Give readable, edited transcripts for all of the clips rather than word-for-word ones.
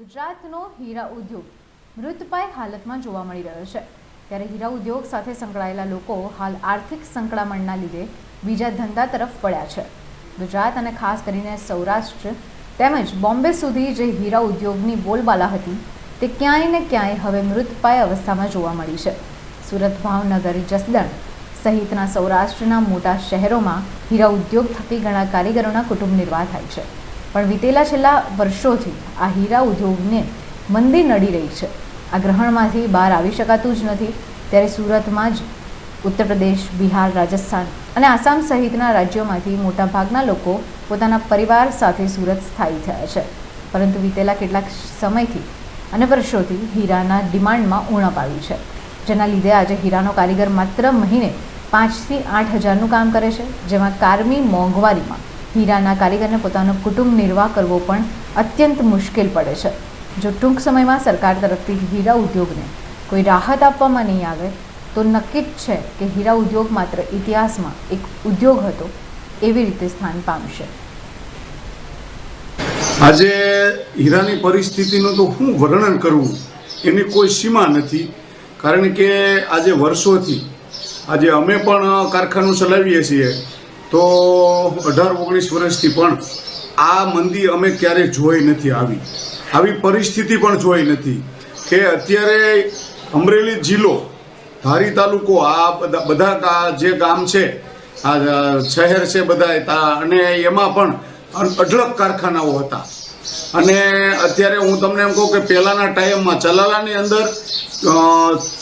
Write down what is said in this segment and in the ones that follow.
ગુજરાતનો હીરા ઉદ્યોગ મૃતપાય હાલતમાં જોવા મળી રહ્યો છે। ત્યારે હીરા ઉદ્યોગ સાથે સંકળાયેલા લોકો હાલ આર્થિક સંકળામણના લીધે બીજા ધંધા તરફ વળ્યા છે। ગુજરાત અને ખાસ કરીને સૌરાષ્ટ્ર તેમજ બોમ્બે સુધી જે હીરા ઉદ્યોગની બોલબાલા હતી તે ક્યાંય ને ક્યાંય હવે મૃતપાય અવસ્થામાં જોવા મળી છે। સુરત, ભાવનગર, જસદણ સહિતના સૌરાષ્ટ્રના મોટા શહેરોમાં હીરા ઉદ્યોગ થકી ઘણા કારીગરોના કુટુંબ નિર્વાહ થાય છે, પણ વિતેલા છેલ્લા વર્ષોથી આ હીરા ઉદ્યોગને મંદી નડી રહી છે। આ ગ્રહણમાંથી બહાર આવી શકાતું જ નથી। ત્યારે સુરતમાં જ ઉત્તર પ્રદેશ, બિહાર, રાજસ્થાન અને આસામ સહિતના રાજ્યોમાંથી મોટાભાગના લોકો પોતાના પરિવાર સાથે સુરત સ્થાયી થયા છે, પરંતુ વિતેલા કેટલાક સમયથી અને વર્ષોથી હીરાના ડિમાન્ડમાં ઉણપ આવી છે, જેના લીધે આજે હીરાનો કારીગર માત્ર મહિને 5 થી 8 હજારનું કામ કરે છે, જેમાં કારમી મોંઘવારીમાં હીરાના કારીગરને પોતાનો કુટુંબ નિર્વાહ કરવો પણ અત્યંત મુશ્કેલ પડે છે। જો ટૂંક સમયમાં સરકાર તરફથી હીરા ઉદ્યોગને કોઈ રાહત આપવામાં નહીં આવે તો નક્કી જ છે કે હીરા ઉદ્યોગ માત્ર ઇતિહાસમાં એક ઉદ્યોગ હતો એવી રીતે સ્થાન પામશે। આજે હીરાની પરિસ્થિતિનું તો હું વર્ણન કરવું એની કોઈ સીમા નથી, કારણ કે આજે વર્ષોથી આજે અમે પણ કારખાનું ચલાવીએ છીએ તો 18-19 વર્ષથી પણ આ મંદી અમે ક્યારેય જોઈ નથી, આવી પરિસ્થિતિ પણ જોઈ નથી કે અત્યારે અમરેલી જિલ્લો, ધારી તાલુકો, આ બધા જે ગામ છે, આ શહેર છે બધા, અને એમાં પણ અઢળક કારખાનાઓ હતા। અને અત્યારે હું તમને એમ કહું કે પહેલાંના ટાઈમમાં ચલાલાની અંદર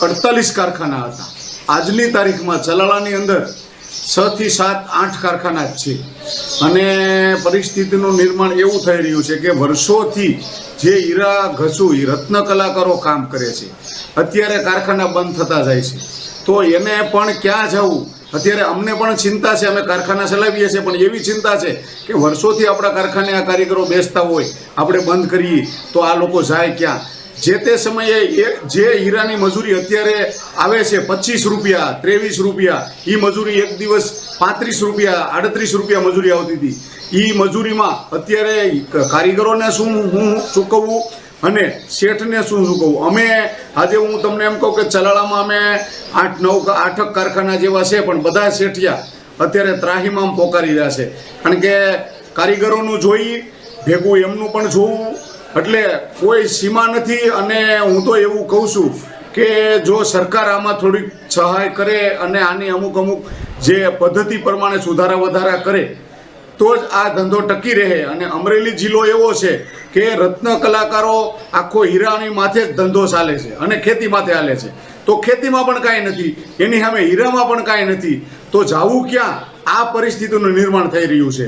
48 કારખાના હતા। આજની તારીખમાં ચલાલાની અંદર 6 થી 7, 8 કારખાના જ છે। અને પરિસ્થિતિનું નિર્માણ એવું થઈ રહ્યું છે કે વર્ષોથી જે હીરા ઘસુ રત્ન કલાકારો કામ કરે છે, અત્યારે કારખાના બંધ થતા જાય છે, તો એને પણ ક્યાં જવું? અત્યારે અમને પણ ચિંતા છે, અમે કારખાના ચલાવીએ છીએ, પણ એવી ચિંતા છે કે વર્ષોથી આપણા કારખાને આ કારીગરો બેસતા હોય, આપણે બંધ કરીએ તો આ લોકો જાય ક્યાં? જે તે સમયે જે હીરાની મજૂરી અત્યારે આવે છે 25 રૂપિયા, 23 રૂપિયા, એ મજૂરી એક દિવસ 35 રૂપિયા, 38 રૂપિયા મજૂરી આવતી હતી। એ મજૂરીમાં અત્યારે કારીગરોને શું હું ચૂકવવું અને શેઠને શું ચૂકવવું? અમે આજે હું તમને એમ કહું કે ચલાળામાં અમે 8 કારખાના જેવા છે, પણ બધા શેઠિયા અત્યારે ત્રાહીમામ પોકારી રહ્યા છે, કારણ કે કારીગરોનું જોઈ ભેગું એમનું પણ જોવું, એટલે કોઈ સીમા નથી। અને હું તો એવું કહું છું કે જો સરકાર આમાં થોડીક સહાય કરે અને આની અમુક જે પદ્ધતિ પ્રમાણે સુધારા વધારા કરે તો જ આ ધંધો ટકી રહે। અને અમરેલી જિલ્લો એવો છે કે રત્ન કલાકારો આખો હીરાની માથે જ ધંધો ચાલે છે અને ખેતી માથે ચાલે છે, તો ખેતીમાં પણ કાંઈ નથી, એની સામે હીરામાં પણ કાંઈ નથી, તો જાવું ક્યાં? આ પરિસ્થિતિનું નિર્માણ થઈ રહ્યું છે।